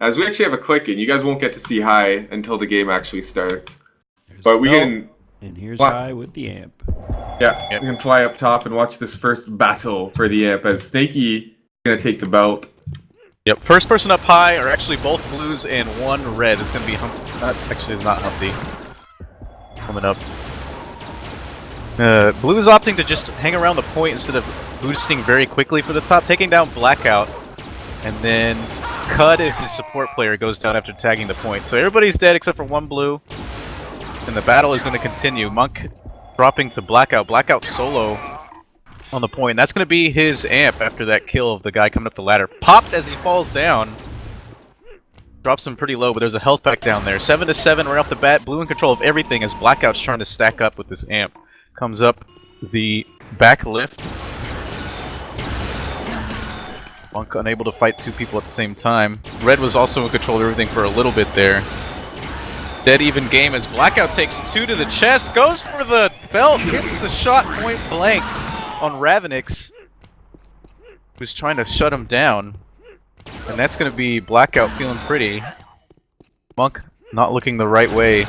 as we actually have a click in. You guys won't get to see high until the game actually starts. There's But we belt, can, and here's what? high with the amp. yeah, Yep. we can fly up top and watch this first battle for the amp as Snaky is gonna take the belt. Yep, first person up high are actually both blues and one red. It's gonna be actually, it's not Humpty. Coming up. Blue's opting to just hang around the point instead of boosting very quickly for the top, taking down Blackout, and then Cud as his support player goes down after tagging the point. So everybody's dead except for one blue, and the battle is going to continue. Monk dropping to Blackout. Blackout solo on the point. And that's going to be his amp after that kill of the guy coming up the ladder. Popped as he falls down. Drops him pretty low, but there's a health pack down there. 7 to 7 right off the bat. Blue in control of everything as Blackout's trying to stack up with this amp. Comes up the back lift. Monk unable to fight two people at the same time. Red was also in control of everything for a little bit there. Dead even game as Blackout takes 2 to the chest. Goes for the belt. Hits the shot point blank on Ravenix, who's trying to shut him down. And that's going to be Blackout feeling pretty. Monk not looking the right way.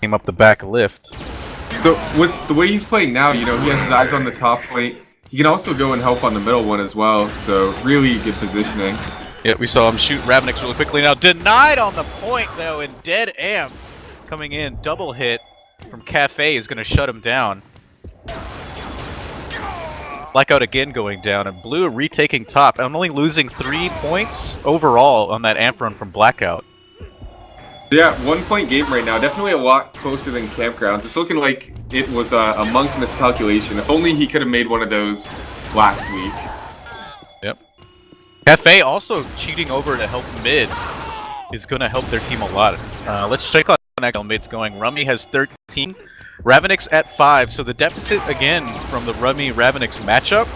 Came up the back lift. So with the way he's playing now, you know, he has his eyes on the top plate. He can also go and help on the middle one as well, so really good positioning. Yeah, we saw him shoot Ravenix really quickly now. Denied on the point though, and dead amp coming in. Double hit from Cafe is going to shut him down. Blackout again going down, and Blue retaking top. I'm only losing 3 points overall on that amp run from Blackout. Yeah, 1 point game right now. Definitely a lot closer than Campgrounds. It's looking like it was a Monk miscalculation. If only he could have made one of those last week. Yep. Cafe also cheating over to help mid is going to help their team a lot. Let's check on how mid's going. Rummy has 13. Ravenix at 5, so the deficit again from the Rummy-Ravenix matchup.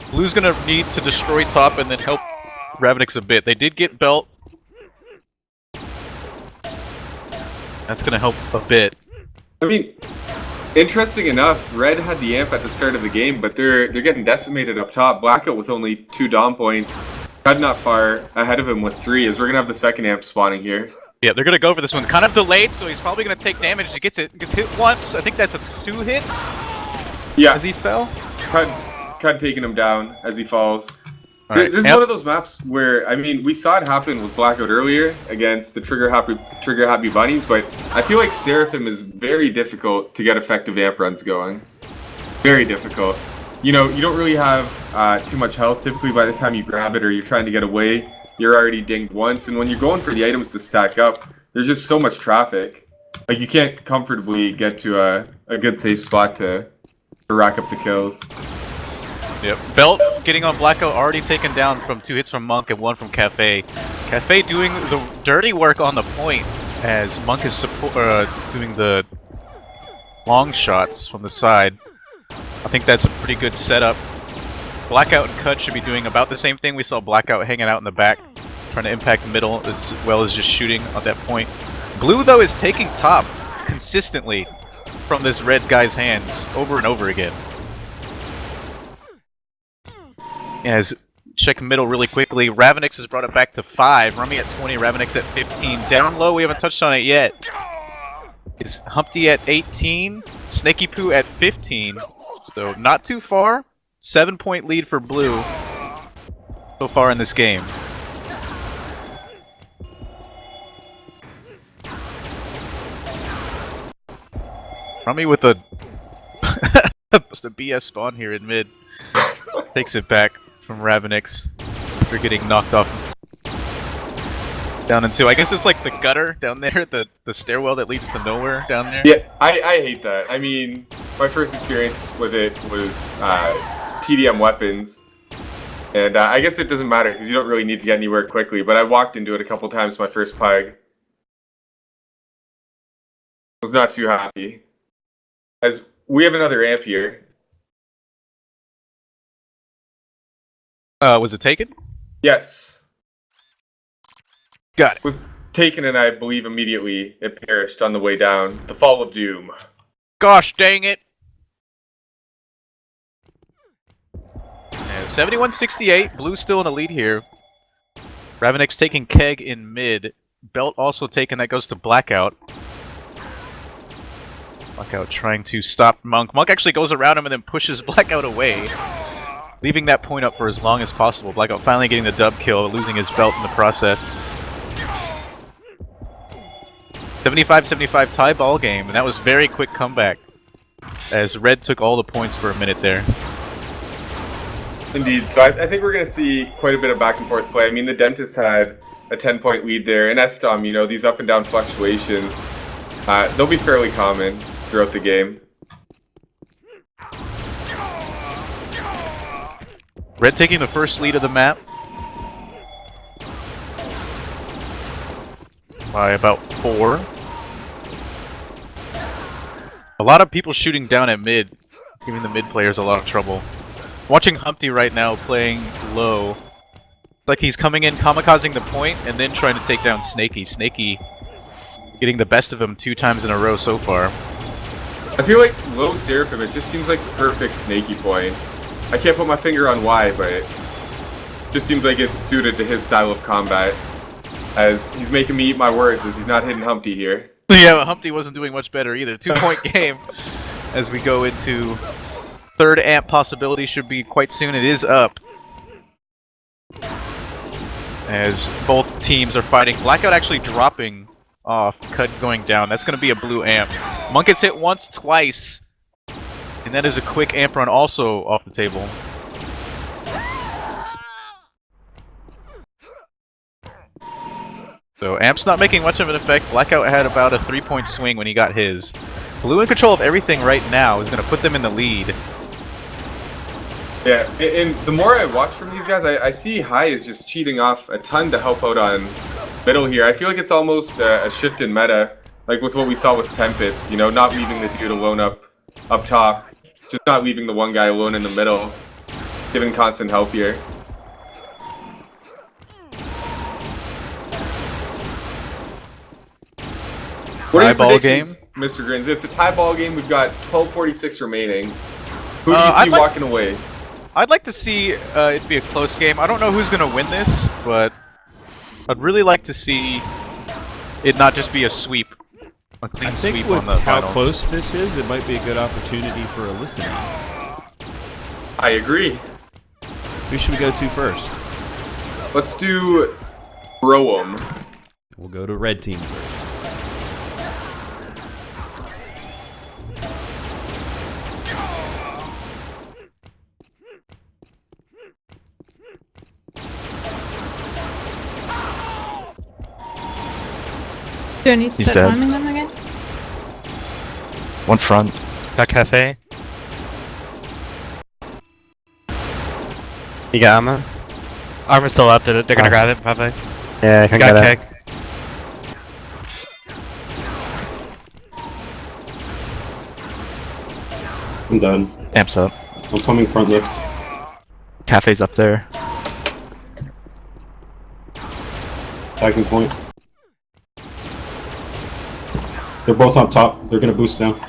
Blue's going to need to destroy top and then help Ravenix a bit. They did get belt. That's going to help a bit. I mean, interesting enough, Red had the amp at the start of the game, but they're getting decimated up top. Blackout with only 2 Dom points. Cud not far ahead of him with 3, as we're going to have the second amp spawning here. Yeah, they're going to go for this one. Kind of delayed, so he's probably going to take damage. He gets hit once. I think that's a 2 hit. Yeah. As he fell. Cud taking him down as he falls. Right. This is one of those maps where, I mean, we saw it happen with Blackout earlier against the Trigger Happy Bunnies, but I feel like Seraphim is very difficult to get effective amp runs going. Very difficult. You know, you don't really have too much health typically by the time you grab it or you're trying to get away. You're already dinged once, and when you're going for the items to stack up, there's just so much traffic. Like, you can't comfortably get to a good safe spot to rack up the kills. Yep. Belt getting on Blackout, already taken down from 2 hits from Monk and 1 from Cafe. Cafe doing the dirty work on the point as Monk is doing the long shots from the side. I think that's a pretty good setup. Blackout and Cud should be doing about the same thing. We saw Blackout hanging out in the back, trying to impact the middle as well as just shooting at that point. Blue, though, is taking top consistently from this red guy's hands over and over again. As check middle really quickly, Ravenix has brought it back to 5. Rummy at 20, Ravenix at 15. Down low, we haven't touched on it yet. Is Humpty at 18, Snaky Poo at 15. So not too far. 7-point lead for Blue so far in this game. Rummy with a just a BS spawn here in mid. Takes it back from Ravenix after getting knocked off down into, I guess it's like the gutter down there, the stairwell that leads to nowhere down there. Yeah, I hate that. I mean, my first experience with it was TDM weapons, and I guess it doesn't matter because you don't really need to get anywhere quickly, but I walked into it a couple times my first peg. Was not too happy. As we have another amp here. Was it taken? Yes. Got it. Was taken, and I believe immediately it perished on the way down. The Fall of Doom. Gosh dang it! 71-68. Blue still in the lead here. Ravenix taking Keg in mid. Belt also taken, that goes to Blackout. Blackout trying to stop Monk. Monk actually goes around him and then pushes Blackout away, leaving that point up for as long as possible. Blackout finally getting the dub kill, losing his belt in the process. 75-75 tie ball game, and that was very quick comeback, as Red took all the points for a minute there. Indeed. So I think we're going to see quite a bit of back and forth play. I mean, the Dentist had a 10-point lead there, and sDOM, you know, these up and down fluctuations, they'll be fairly common throughout the game. Red taking the first lead of the map by about 4. A lot of people shooting down at mid, giving the mid players a lot of trouble. Watching Humpty right now playing low. It's like he's coming in, kamikazing the point, and then trying to take down Snaky. Snaky getting the best of him 2 times in a row so far. I feel like low Seraphim, it just seems like the perfect Snaky point. I can't put my finger on why, but it just seems like it's suited to his style of combat. As he's making me eat my words as he's not hitting Humpty here. Yeah, but Humpty wasn't doing much better either. 2-point game as we go into third amp possibility should be quite soon. It is up. As both teams are fighting. Blackout actually dropping off, Cut going down. That's going to be a blue amp. Monk gets hit once, twice. And that is a quick amp run also off the table. So amp's not making much of an effect. Blackout had about a 3-point swing when he got his. Blue in control of everything right now is going to put them in the lead. Yeah, and the more I watch from these guys, I see High is just cheating off a ton to help out on middle here. I feel like it's almost a shift in meta, like with what we saw with Tempest, you know, not leaving the dude alone up top, just not leaving the one guy alone in the middle, giving constant help here. What are your Tie ball predictions, Mr. Grins? It's a tie ball game. We've got 12:46 remaining. Who do you see walking away? I'd like to see it be a close game. I don't know who's going to win this, but I'd really like to see it not just be a sweep, a clean sweep on the how finals. close this is, it might be a good opportunity for a listening. I agree. Who should we go to first? Let's do throw 'em. We'll go to red team first. Do I need to start farming them again? One front. Got cafe. You got armor? Armor's still up. They're gonna grab it, probably. Yeah, I can get it. I'm done. Amps up. I'm coming front lift. Cafe's up there. Tagging point. They're both on top. They're gonna boost down.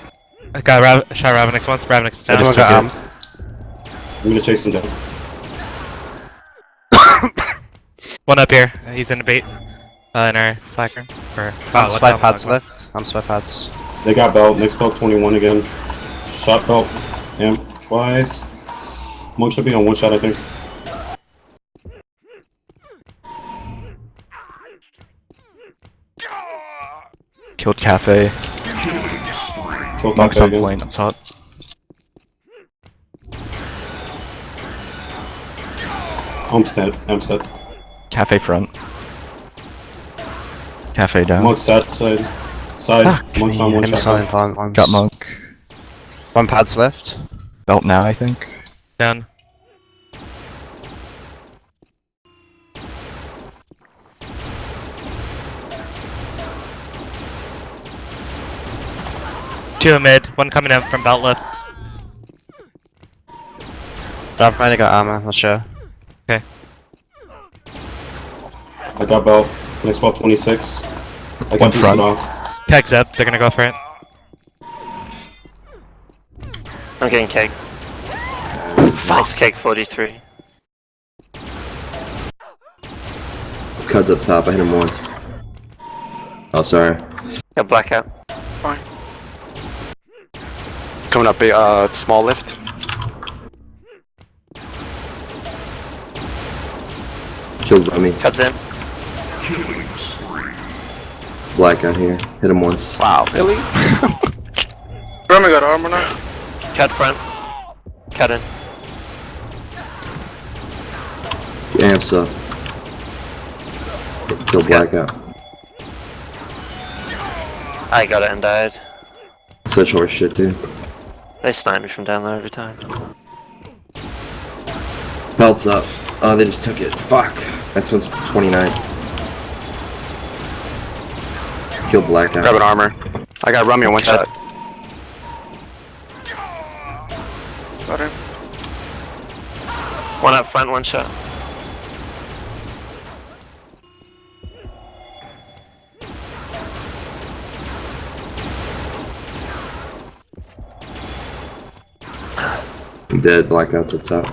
I got shot Ravenix once. Ravenix is down. I just took it. I'm gonna chase him down. One up here. He's in a bait. In our flag room. I'm sweat pads left. I'm sweat pads. They got belt. Next belt 21 again. Shot belt. Amp twice. One should be on one shot, I think. Killed cafe. Killed Monk's Cafe on again. point up top. Amstead. Cafe front. Cafe down. Monk's side. Monk's on one shot. Silent plant once. Got monk. One pads left. Belt now, I think. Down. Two mid. One coming out from belt left. I've finally got armor, not sure. Okay. I got belt. Next belt 26. I One got this front. off. Keg's up. They're gonna go for it. I'm getting keg. Nice keg 43. Cud's up top. I hit him once. Oh, sorry. Got blackout. Coming up, big, small lift. Killed Rummy. Cud's in. Blackout here. Hit him once. Wow, really? Rummy got armor now. Cud front. Cud in. Amps up. Kill Blackout. I got it and died. Such horse shit, dude. They snipe me from down there every time. Belt's up. Oh, they just took it. Fuck. Next one's 29. Kill Blackout. Grabbing armor. I got Rummy on one shot. Got him. One up front, one shot. I'm dead. Blackout's up top.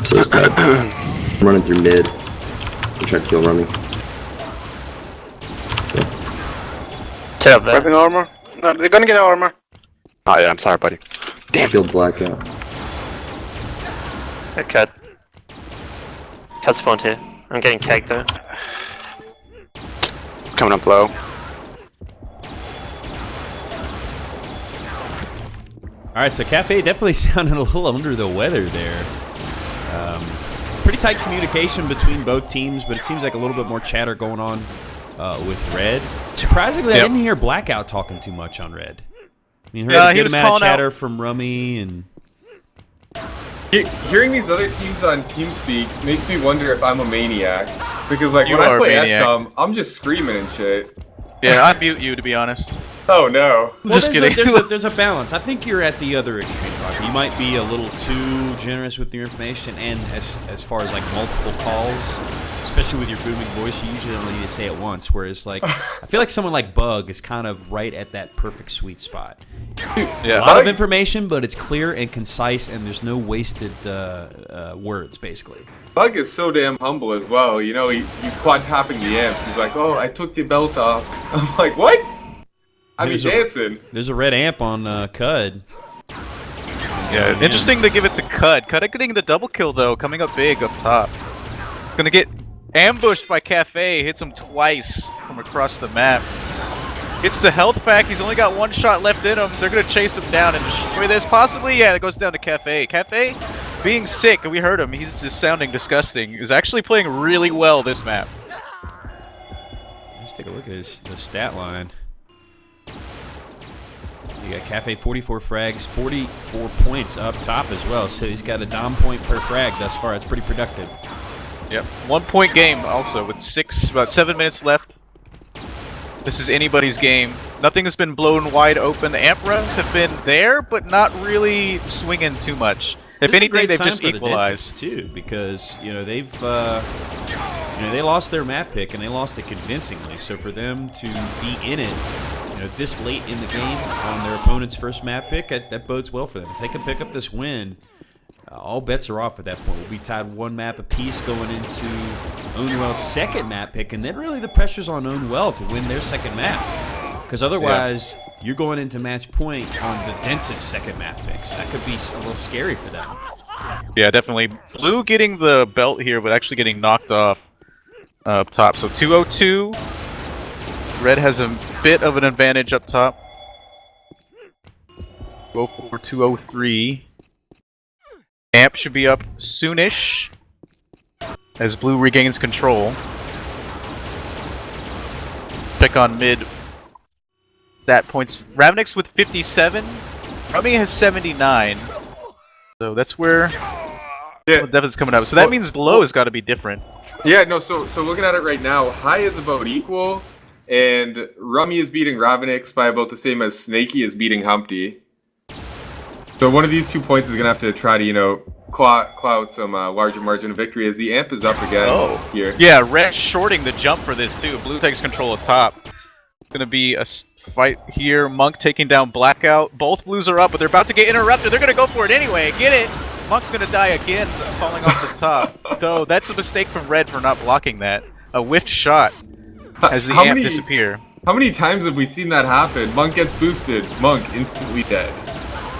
So is Cud. I'm running through mid. I'm trying to kill Rummy. Two up there. Grabbing armor. No, they're gonna get armor. Oh yeah, I'm sorry, buddy. Damn. Killed Blackout. Hey, Cud. Cud spawned here. I'm getting cake though. Coming up low. Alright, so Cafe definitely sounded a little under the weather there. Pretty tight communication between both teams, but it seems like a little bit more chatter going on with Red. Surprisingly, I didn't hear Blackout talking too much on Red. I mean, heard a good amount of chatter from Rummy and... Hearing these other teams on TeamSpeak makes me wonder if I'm a maniac. Because like when I play sDOM, I'm just screaming and shit. Yeah, I mute you to be honest. Oh no. Well, Just kidding. There's a balance. I think you're at the other extreme, Parker. You might be a little too generous with your information, and as far as like multiple calls, especially with your booming voice, you usually only need to say it once. Whereas like, I feel like someone like Bug is kind of right at that perfect sweet spot. Yeah. A lot of information, but it's clear and concise, and there's no wasted words, basically. Bug is so damn humble as well. You know, he's quad tapping the amps. He's like, oh, I took the belt off. I'm like, what? I mean, dancing. There's a red amp on Cud. Yeah, interesting to give it to Cud. Cud getting the double kill though, coming up big up top. Gonna get ambushed by Cafe, hits him twice from across the map. Hits the health pack, he's only got one shot left in him. They're gonna chase him down and destroy this. Possibly, yeah, it goes down to Cafe. Cafe, being sick, we heard him, he's just sounding disgusting, is actually playing really well this map. Let's take a look at the stat line. You got Cafe 44 frags, 44 points up top as well, so he's got a dom point per frag thus far. It's pretty productive. Yep, 1 point game also with about 7 minutes left. This is anybody's game. Nothing has been blown wide open. The amp runs have been there, but not really swinging too much. If anything, they've just equalized too, because you know they've they lost their map pick and they lost it convincingly. So for them to be in it, this late in the game on their opponent's first map pick, that bodes well for them. If they can pick up this win, all bets are off at that point. We'll be tied one map apiece going into OwnedWell's second map pick, and then really the pressure's on OwnedWell to win their second map. Because otherwise, you're going into match point on the Dentist's second map pick, so that could be a little scary for them. Yeah, definitely. Blue getting the belt here, but actually getting knocked off up top. So 202. Red has a bit of an advantage up top. Go for 203. Amp should be up soonish as Blue regains control. Pick on mid. Stat points. Ravnix with 57. Rummy has 79. So that's where the deficit's coming up. So that means low has got to be different. Yeah, no, so looking at it right now, high is about equal, and Rummy is beating Ravnix by about the same as Snaky is beating Humpty. So one of these 2 points is going to have to try to, claw out some larger margin of victory as the amp is up again here. Yeah, Red shorting the jump for this too. Blue takes control of top. It's going to be a fight here. Monk taking down Blackout. Both Blues are up, but they're about to get interrupted. They're going to go for it anyway. Get it! Monk's going to die again, falling off the top. Though, that's a mistake from Red for not blocking that. A whiffed shot as the How amp many- disappear. How many times have we seen that happen? Monk gets boosted, Monk instantly dead.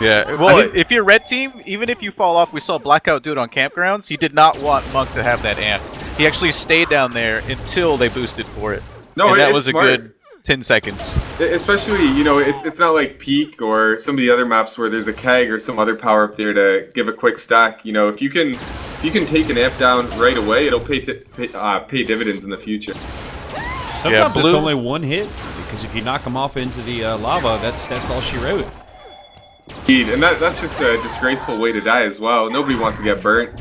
Yeah, well, I think- if you're red team, even if you fall off, we saw Blackout do it on campgrounds, he did not want Monk to have that amp. He actually stayed down there until they boosted for it. No, and that it's was smart. a good 10 seconds. Especially, you know, it's not like Peak or some of the other maps where there's a keg or some other power up there to give a quick stack. You know, if you can take an amp down right away, it'll pay dividends in the future. Sometimes Blue- it's only one hit, because if you knock them off into the lava, that's all she wrote. Indeed, and that's just a disgraceful way to die as well. Nobody wants to get burnt.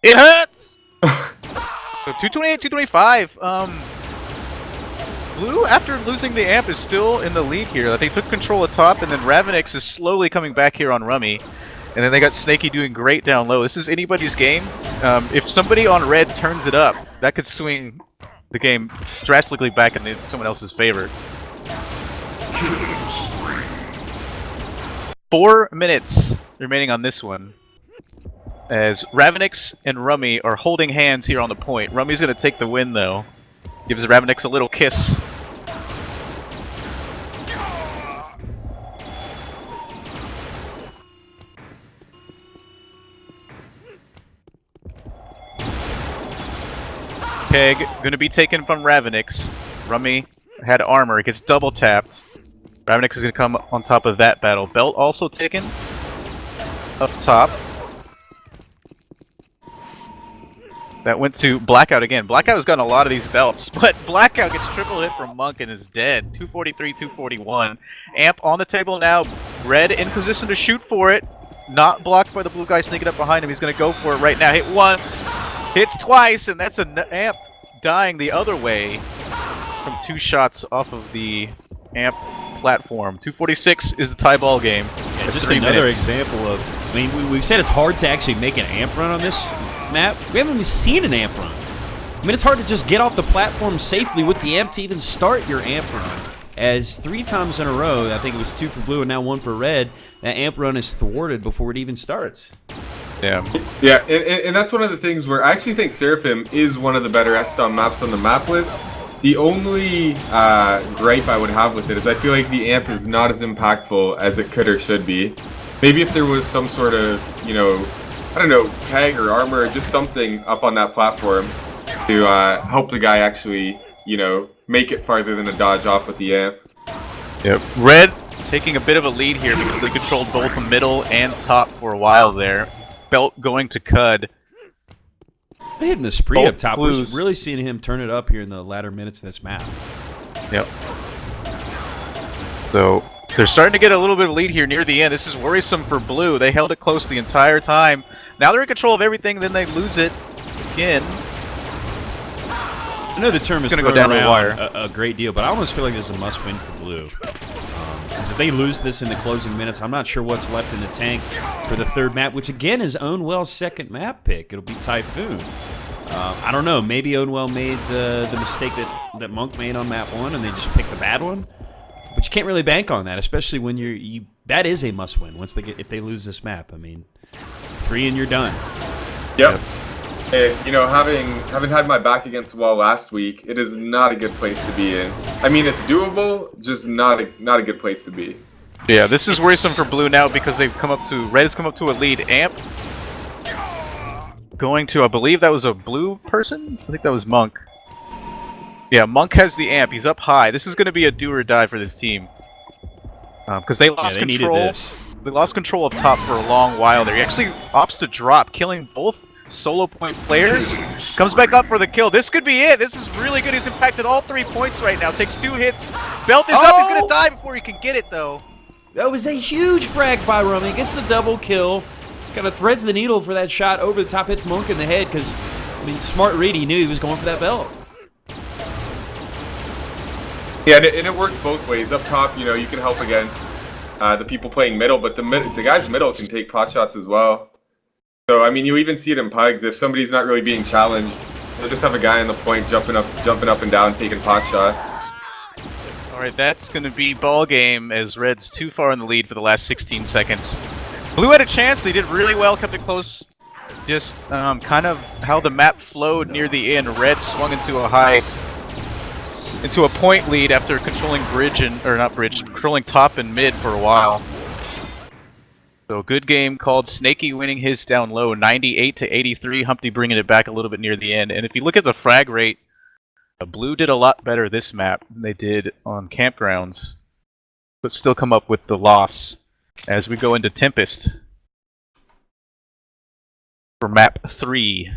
It hurts! So 228, 225. Blue, after losing the amp, is still in the lead here. They took control at top, and then Ravenix is slowly coming back here on Rummy. And then they got Snaky doing great down low. This is anybody's game. If somebody on red turns it up, that could swing the game drastically back in someone else's favor. 4 minutes remaining on this one. As Ravenix and Rummy are holding hands here on the point. Rummy's going to take the win, though. Gives Ravenix a little kiss. Keg going to be taken from Ravenix. Rummy had armor. Gets double tapped. Ravenix is going to come on top of that battle. Belt also taken. Up top. That went to Blackout again. Blackout has gotten a lot of these belts, but Blackout gets triple hit from Monk and is dead. 243, 241. Amp on the table now. Red in position to shoot for it. Not blocked by the blue guy sneaking up behind him. He's going to go for it right now. Hit once. Hits twice, and that's an amp dying the other way from 2 shots off of the amp platform. 246 is the tie ball game. Yeah, just 3 another minutes. example of, I mean, we've said it's hard to actually make an amp run on this map. We haven't even seen an amp run. I mean, it's hard to just get off the platform safely with the amp to even start your amp run. As 3 times in a row, I think it was 2 for blue and now 1 for red, that amp run is thwarted before it even starts. Yeah. Yeah, and that's one of the things where I actually think Seraphim is one of the better sDOM maps on the map list. The only gripe I would have with it is I feel like the amp is not as impactful as it could or should be. Maybe if there was some sort of, you know, I don't know, tag or armor or just something up on that platform to help the guy actually, you know, make it farther than a dodge off with the amp. Yep. Red taking a bit of a lead here because they controlled both the middle and top for a while there. Belt going to Cud. Hitting the spree Both up top. blues. We're really seeing him turn it up here in the latter minutes of this map. Yep. So they're starting to get a little bit of lead here near the end. This is worrisome for blue. They held it close the entire time. Now they're in control of everything, then they lose it again. I know the term is Gonna thrown go down the around wire. a great deal, but I almost feel like this is a must-win for blue. Because if they lose this in the closing minutes, I'm not sure what's left in the tank for the third map, which again is OwnedWell's second map pick. It'll be Typhoon. I don't know. Maybe OwnedWell made the mistake that Monk made on map 1, and they just picked the bad one. But you can't really bank on that, especially when that is a must-win once if they lose this map. I mean, 3 and you're done. Yep. You know, having had my back against the wall last week, it is not a good place to be in. I mean, it's doable, just not a good place to be. Yeah, this is worrisome for blue now because they've come up to red has come up to a lead. Amp going to, I believe that was a blue person. I think that was Monk. Yeah, Monk has the amp. He's up high. This is going to be a do or die for this team because they lost they needed control. this. They lost control of top for a long while there. He actually opts to drop, killing both solo point players. Comes back up for the kill. This could be it. This is really good. He's impacted all 3 points right now. Takes 2 hits. Belt is up. He's going to die before he can get it, though. That was a huge frag by Rummy. Gets the double kill. Kind of threads the needle for that shot over the top. Hits Monk in the head because, I mean, smart read. He knew he was going for that belt. Yeah, and it works both ways. Up top, you know, you can help against the people playing middle, but the guys middle can take pot shots as well. So, I mean, you even see it in pugs. If somebody's not really being challenged, they'll just have a guy on the point jumping up and down, taking pot shots. Alright, that's going to be ball game as Red's too far in the lead for the last 16 seconds. Blue had a chance. They did really well, kept it close just kind of how the map flowed near the end. Red swung into a point lead after controlling controlling top and mid for a while. So good game called. Snaky winning his down low, 98 to 83. Humpty bringing it back a little bit near the end. And if you look at the frag rate, Blue did a lot better this map than they did on Campgrounds, but still come up with the loss as we go into Tempest for map 3.